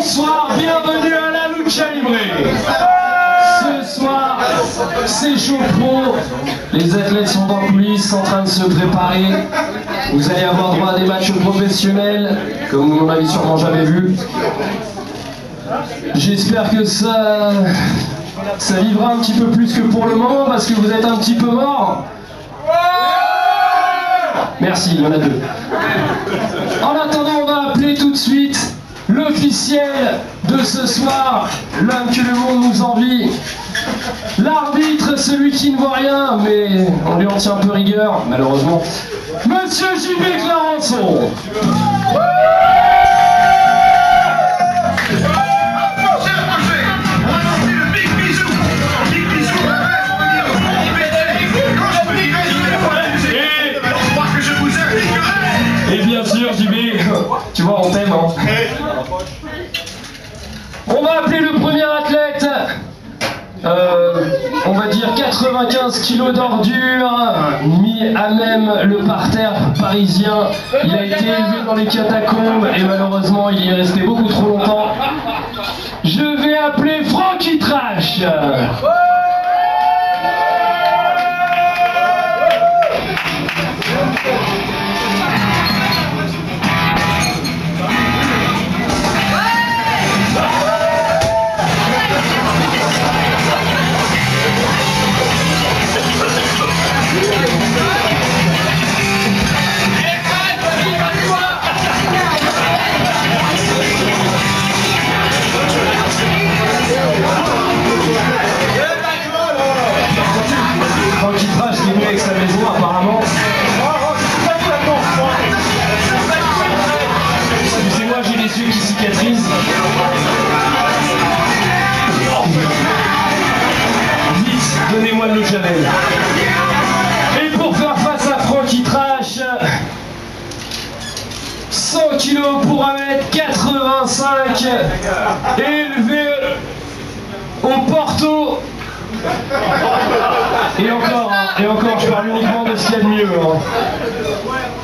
Bonsoir, bienvenue à la Lucha Libre. Ce soir, c'est chaud pro. Les athlètes sont dans le coulisses en train de se préparer. Vous allez avoir droit à des matchs professionnels, comme vous n'en avez sûrement jamais vu. J'espère que ça vivra un petit peu plus que pour le moment, parce que vous êtes un petit peu morts. Merci, il y en a deux. En attendant, on va appeler tout de suite l'officiel de ce soir, l'homme que le monde nous envie, l'arbitre, celui qui ne voit rien, mais on lui en tient un peu rigueur, malheureusement, Monsieur JB Clarençon. Et bien sûr, JB, tu vois, on t'aime, hein. On va appeler le premier athlète, on va dire 95 kilos d'ordures, mis à même le parterre parisien. Il a été élevé dans les catacombes et malheureusement il y est resté beaucoup trop longtemps. Je vais appeler Franky Trash. Franky Trash qui est venu avec sa maison apparemment. Excusez-moi, j'ai les yeux qui cicatrisent. Vite, donnez-moi de l'eau de Javel. Et pour faire face à Franky Trash, 100 kg pour 1m85, élevé au Porto. Et encore, je parle uniquement de ce qu'il y a de mieux. Hein.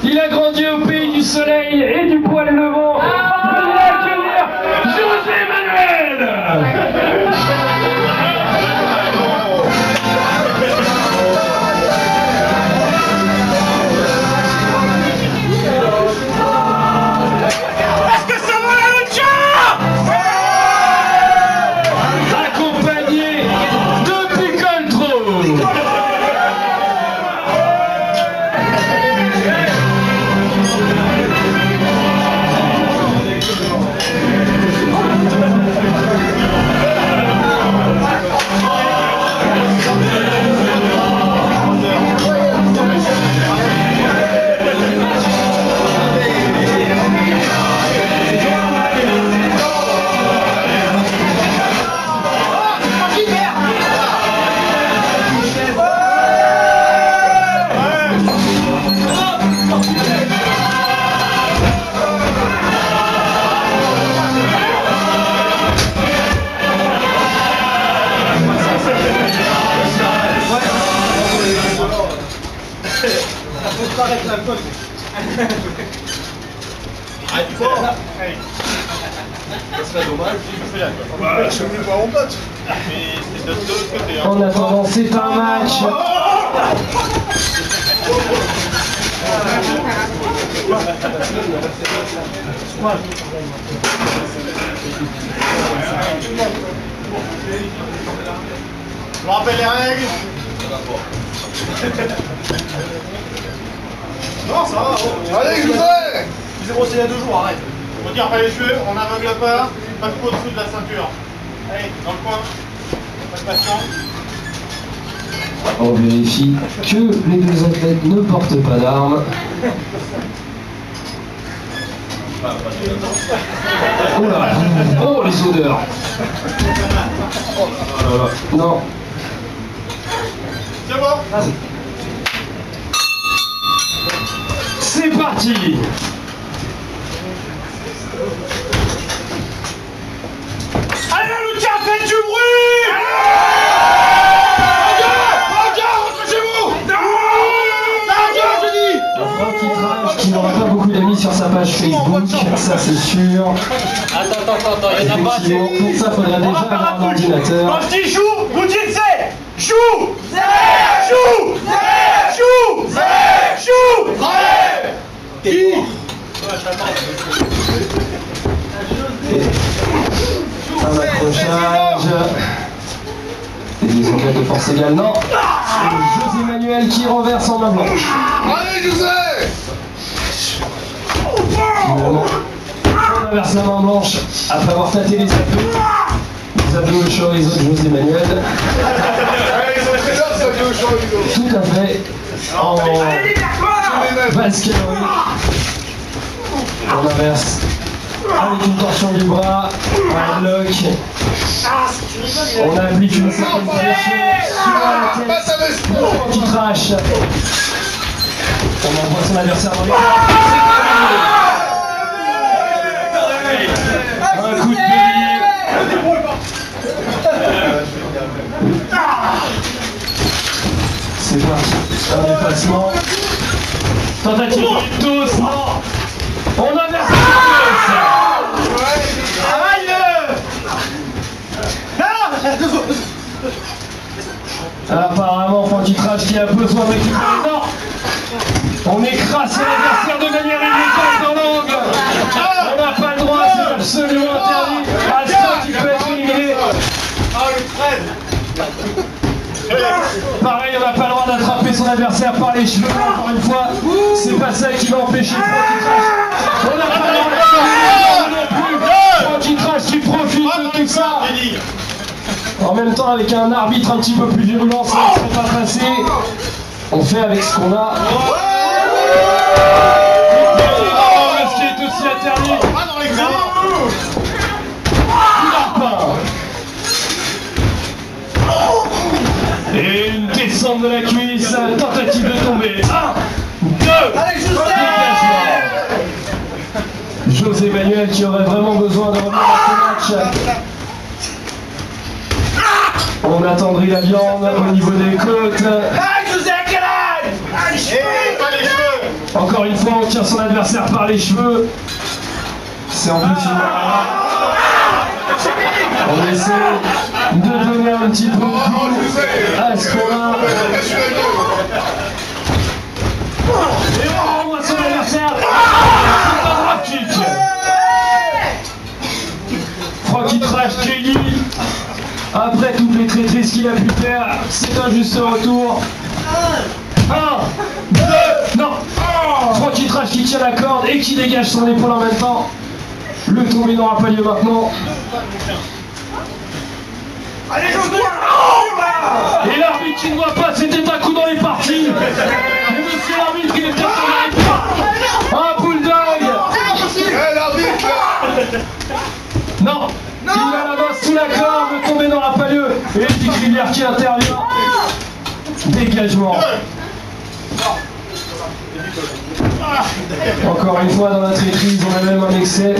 Il a grandi au pays du soleil et du poil levant. Veuillez accueillir José Manuel. En attendant, c'est un match. Je vous rappelle les règles. Non, ça va. Allez, je vous ai. Je vous ai brossé il y a 2 jours, arrête. On ne tire pas les cheveux, on n'aveugle pas de coup au-dessous de la ceinture. Allez, dans le coin. Pas de patience. On vérifie que les deux athlètes ne portent pas d'armes. Oh là, oh les odeurs. Oh là là. Non. C'est bon. C'est parti. Allez la lucha, faites du bruit. Rentre chez vous. Franky Trash qui n'aura pas beaucoup d'amis sur sa page Facebook, ça c'est sûr. ceinture. Attends, il y en a pas assez. Effectivement, pour ça, faudrait déjà avoir un ordinateur. Quand je dis joue, vous dites c'est joue. Joue. Qui Un accrochage. Des engrais de force également. José Manuel qui renverse en main blanche. Allez, José. Finalement, on inverse la main blanche après avoir tâté les abdos. Les abdos au chorizo de José Manuel. Tout à fait. En basse calorie. On inverse avec une torsion du bras, un bloc. On applique une certaine pression sur la tête qui crache. On envoie son adversaire dans les corps. Un coup de bélier. C'est parti. Un dépassement. Tentative de dos, non. On inverse la apparemment, Francky Trash qui a besoin de récupérer. Non. On écrase son adversaire de manière illégale dans l'angle. On n'a pas le droit, c'est absolument interdit. Alston qui peut être éliminé. Pareil, on n'a pas le droit d'attraper son adversaire par les cheveux, encore une fois. C'est pas ça qui va empêcher Francky Trash. On n'a pas le droit de Francky Trash qui profite de tout ça. En même temps, avec un arbitre un petit peu plus virulent, ça ne serait pas passé. On fait avec ce qu'on a. Ce qui est aussi interdit. Et une descente de la cuisse, tentative de tomber. 1, 2, dégagement. José Manuel qui aurait vraiment besoin de revenir à ce match. On attendrit la viande au niveau des côtes. Encore une fois, on tire son adversaire par les cheveux. C'est en plus une marra. On essaie de donner un petit peu de coup à ce qu'on a. Et on renvoie son adversaire. C'est un drop kick. Francky Trash Kelly. Après toutes les traîtrises qu'il a pu faire, c'est un juste retour. 1, 2, non. Francky Trash qui tient la corde et qui dégage son épaule en même temps. Le tombé n'aura pas lieu maintenant. Et l'arbitre qui ne voit pas, c'était un coup dans les parties. Et monsieur l'arbitre, il est peut-être un bulldog. Non. Il a la main sous la corde, le tombé n'aura pas lieu. Et Dick Rivière qui intervient. Dégagement. Encore une fois dans la traîtrise, on a même un excès.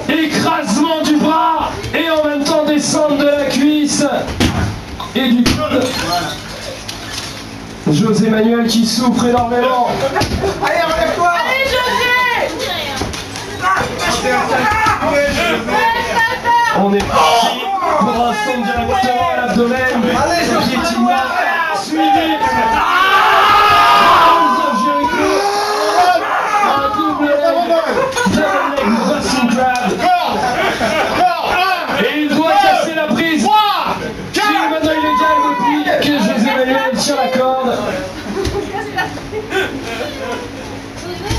Écrasement du bras et en même temps descente de la cuisse et du coude. José Manuel qui souffre énormément. Allez, relève-toi. Allez, José. On est parti pour un son directement à l'abdomen. Piétinement suivi. Un double leg. Double leg Boston Crab. Et il doit casser la prise. Maintenant il est calme depuis que José Manuel tire la corde.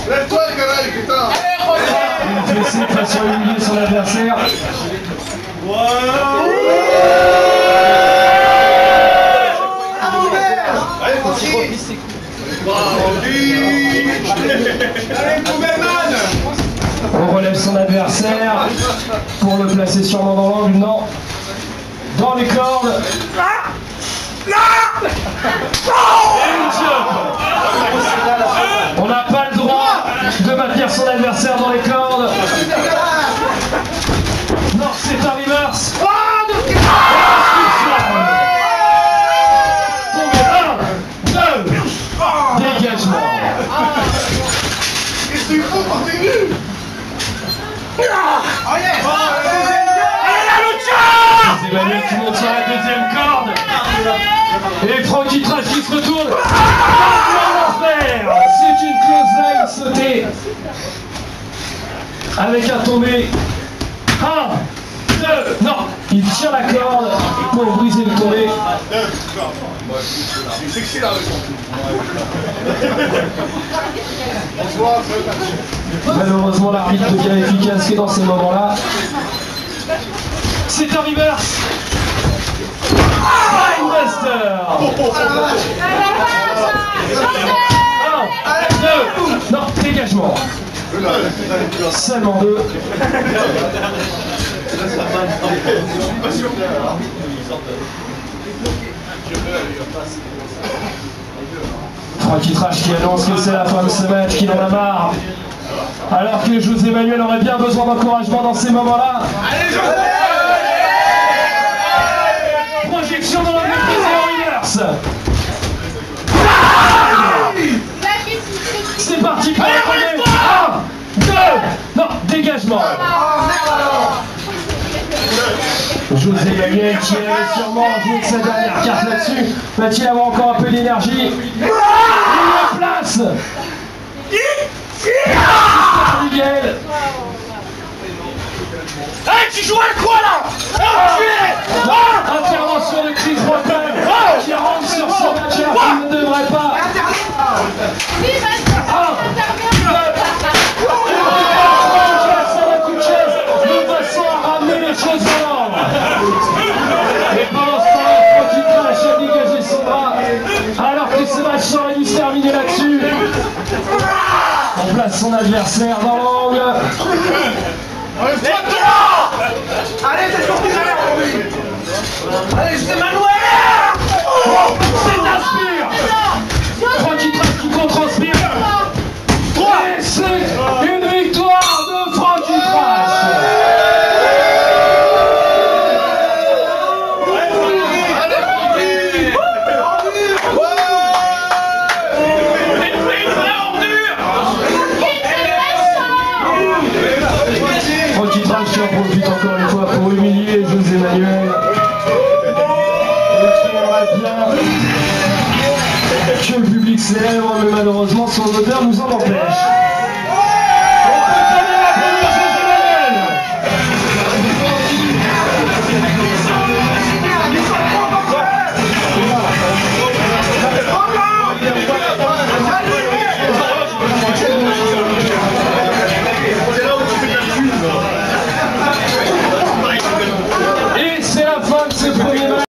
Lève-toi, canaille, putain. Il fait essayer de passer humilier son adversaire. Allez, Francky. On relève son adversaire pour le placer sûrement dans l'angle. Non. Dans les cordes. Et une chope. On n'a pas le droit de maintenir son adversaire dans les cordes. Non, c'est un reverse. Tombé. 1, 2. Dégagement. C'est fou quand t'es nul. Oh yes. Allez la lucha. C'est Emmanuel qui monte sur la deuxième corde. Et Francky Trash qui se retourne. C'est une close line sautée. Avec un tombé. 1, 2, non, il tire la corde pour briser le tombé. C'est sexy la raison. Malheureusement, l'arbitre peut bien efficace que dans ces moments-là. C'est un reverse. Spinebuster. 1, 2, non, dégagement. Seulement 2. Francky Trash qui annonce que c'est la fin de ce match, qu'il en a marre. Alors que José Manuel aurait bien besoin d'encouragement dans ces moments-là. Projection dans la reverse. C'est parti pour le premier. 1, 2, non, dégagement. José Manuel qui avait sûrement joué de sa dernière carte là-dessus. Va-t-il avoir encore un peu d'énergie? Il le place. Miguel. Hey, tu joues à quoi là? Intervention de Chris Bretagne qui rentre sur son match alors qu'il ne devrait pas. De façon à ramener les choses en ordre. Et pendant ce temps-là, Francky Trash a dégagé son bras alors que ce match aurait dû se terminer là-dessus. On place son adversaire dans l'angle. Allez, c'est sorti derrière. Allez, c'est Manuel.